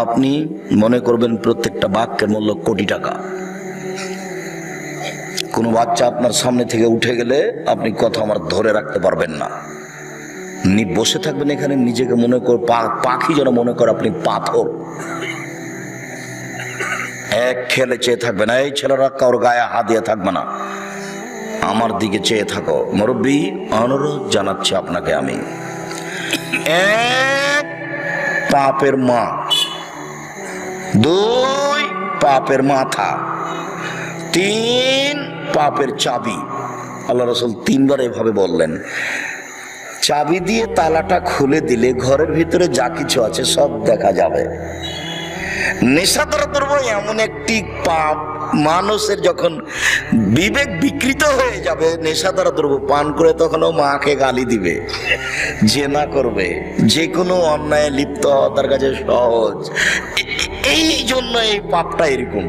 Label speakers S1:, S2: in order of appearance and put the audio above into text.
S1: আপনি মনে করবেন প্রত্যেকটা বাক্যের মূল্য কোটি টাকা। কোনো বাচ্চা আপনার সামনে থেকে উঠে গেলে আপনি কথা আমার ধরে রাখতে পারবেন না। বসে থাকবেন এখানে, নিজেকে মনে কর পাখি, যেন মনে করে আপনি পাথর। এক খেলে চেয়ে থাকবে না। এই ছেলেরা কারোর গায়ে হাত দিয়ে থাকবে না, আমার দিকে চেয়ে থাকো। মুরব্বী, অনুরোধ জানাচ্ছি আপনাকে আমি। এক, পাপের মা। দুই, পাপের মাথা। তিন, পাপের চাবি। আল্লাহ রাসূল তিনবার এভাবে বললেন। চাবি দিয়ে তালাটা খুলে দিলে ঘরের ভিতরে যা কিছু আছে সব দেখা যাবে। নেশাদার দ্রব্য এমন একটি পাপ, মানুষের যখন বিবেক বিকৃত হয়ে যাবে, নেশাদার দ্রব্য পান করে, তখন ও মাকে গালি দিবে, জেনা করবে, যে কোনো অন্যায় লিপ্ত হওয়া তার কাছে সহজ। এই জন্য এই পাপটা এরকম।